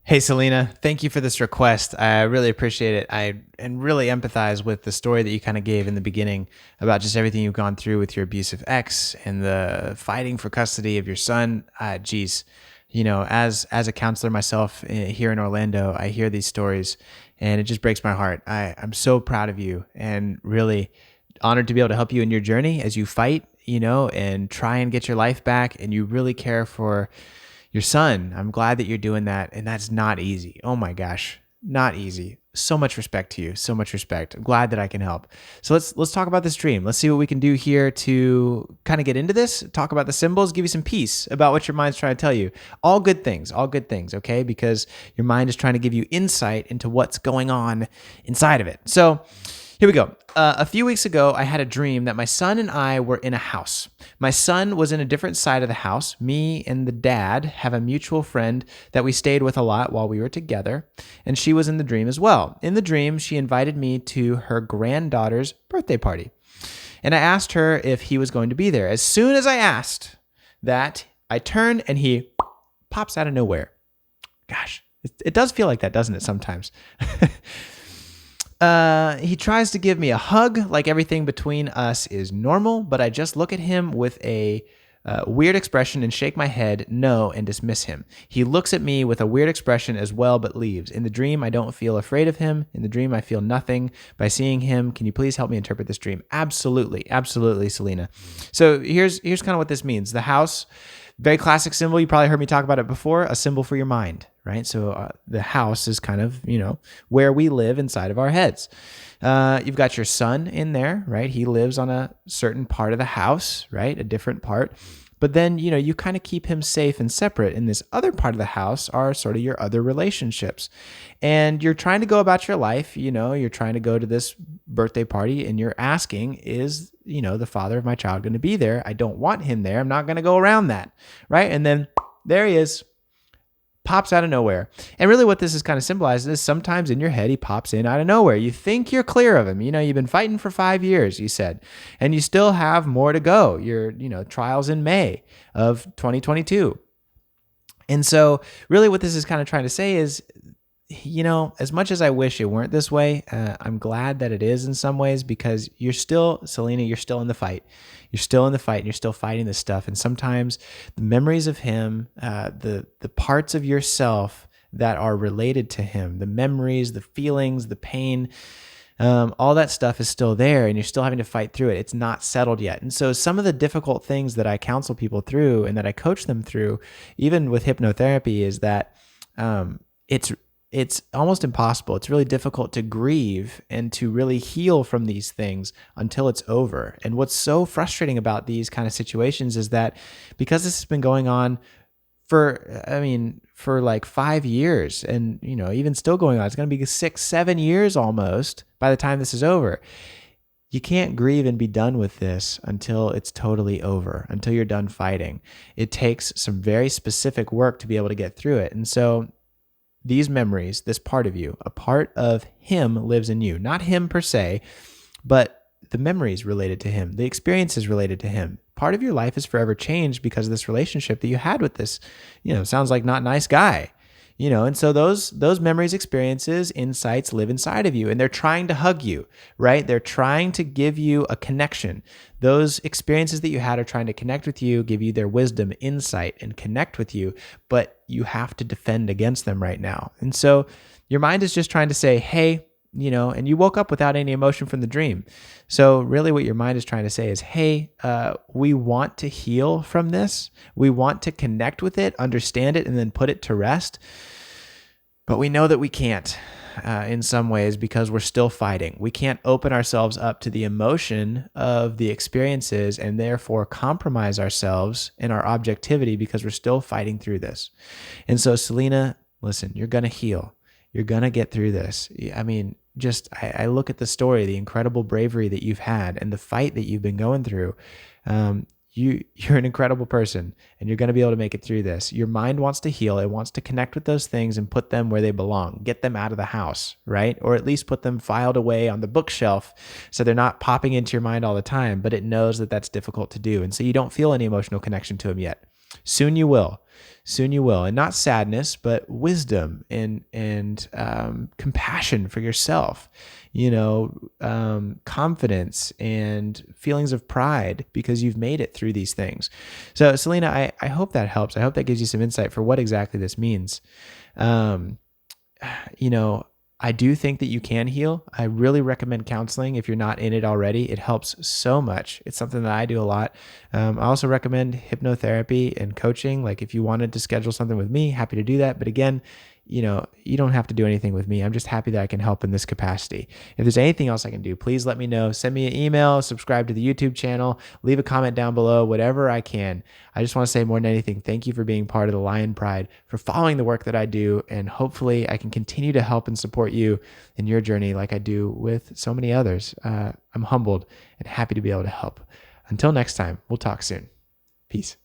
Hey, Selena, thank you for this request. I really appreciate it. And really empathize with the story that you kind of gave in the beginning about just everything you've gone through with your abusive ex and the fighting for custody of your son. Geez, as a counselor myself here in Orlando, I hear these stories and it just breaks my heart. I'm so proud of you and really honored to be able to help you in your journey as you fight, and try and get your life back. And you really care for your son. I'm glad that you're doing that. And that's not easy. Oh my gosh, not easy. So much respect to you. So much respect. I'm glad that I can help. So let's talk about this dream. Let's see what we can do here to kind of get into this, talk about the symbols, give you some peace about what your mind's trying to tell you. All good things, okay? Because your mind is trying to give you insight into what's going on inside of it. So here we go. A few weeks ago, I had a dream that my son and I were in a house. My son was in a different side of the house. Me and the dad have a mutual friend that we stayed with a lot while we were together, and she was in the dream as well. In the dream, she invited me to her granddaughter's birthday party, and I asked her if he was going to be there. As soon as I asked that, I turned and he pops out of nowhere. Gosh, it does feel like that, doesn't it, sometimes? He tries to give me a hug like everything between us is normal, but I just look at him with a weird expression and shake my head no and dismiss him. He looks at me with a weird expression as well, but leaves. In the dream, I don't feel afraid of him. In the dream, I feel nothing by seeing him. Can you please help me interpret this dream? Absolutely, absolutely, Selena. So here's kind of what this means. The house, very classic symbol. You probably heard me talk about it before, a symbol for your mind, right? So the house is kind of, where we live inside of our heads. You've got your son in there, right? He lives on a certain part of the house, right? A different part. But then, you kind of keep him safe and separate. In this other part of the house are sort of your other relationships. And you're trying to go about your life, you're trying to go to this birthday party and you're asking, is, the father of my child going to be there? I don't want him there. I'm not going to go around that, right? And then there he is. Pops out of nowhere. And really what this is kind of symbolizing is sometimes in your head, he pops in out of nowhere. You think you're clear of him. You've been fighting for 5 years, you said, and you still have more to go. Your, trials in May of 2022. And so really what this is kind of trying to say is, as much as I wish it weren't this way, I'm glad that it is in some ways because you're still, Selena, you're still in the fight. You're still in the fight and you're still fighting this stuff. And sometimes the memories of him, the parts of yourself that are related to him, the memories, the feelings, the pain, all that stuff is still there and you're still having to fight through it. It's not settled yet. And so some of the difficult things that I counsel people through and that I coach them through, even with hypnotherapy, is that it's almost impossible. It's really difficult to grieve and to really heal from these things until it's over. And what's so frustrating about these kind of situations is that because this has been going on for like 5 years and, even still going on, it's going to be 6-7 years almost by the time this is over. You can't grieve and be done with this until it's totally over, until you're done fighting. It takes some very specific work to be able to get through it. And so these memories, this part of you, a part of him lives in you. Not him per se, but the memories related to him, the experiences related to him. Part of your life is forever changed because of this relationship that you had with this, sounds like not nice guy. And so those memories, experiences, insights live inside of you and they're trying to hug you, right? They're trying to give you a connection. Those experiences that you had are trying to connect with you, give you their wisdom, insight, and connect with you, but you have to defend against them right now. And so your mind is just trying to say, hey, and you woke up without any emotion from the dream. So really what your mind is trying to say is, hey, we want to heal from this. We want to connect with it, understand it, and then put it to rest. But we know that we can't in some ways because we're still fighting. We can't open ourselves up to the emotion of the experiences and therefore compromise ourselves in our objectivity because we're still fighting through this. And so, Selena, listen, you're going to heal. You're going to get through this. I look at the story, the incredible bravery that you've had and the fight that you've been going through. You're an incredible person and you're going to be able to make it through this. Your mind wants to heal. It wants to connect with those things and put them where they belong, get them out of the house, right? Or at least put them filed away on the bookshelf so they're not popping into your mind all the time, but it knows that that's difficult to do. And so you don't feel any emotional connection to them yet. Soon you will. Soon you will. And not sadness, but wisdom and compassion for yourself, confidence and feelings of pride because you've made it through these things. So, Selena, I hope that helps. I hope that gives you some insight for what exactly this means. Um, you know, I do think that you can heal. I really recommend counseling if you're not in it already. It helps so much. It's something that I do a lot. I also recommend hypnotherapy and coaching. Like if you wanted to schedule something with me, happy to do that. But again, you don't have to do anything with me. I'm just happy that I can help in this capacity. If there's anything else I can do, please let me know. Send me an email, subscribe to the YouTube channel, leave a comment down below, whatever I can. I just want to say more than anything, thank you for being part of the Lion Pride, for following the work that I do, and hopefully I can continue to help and support you in your journey like I do with so many others. I'm humbled and happy to be able to help. Until next time, we'll talk soon. Peace.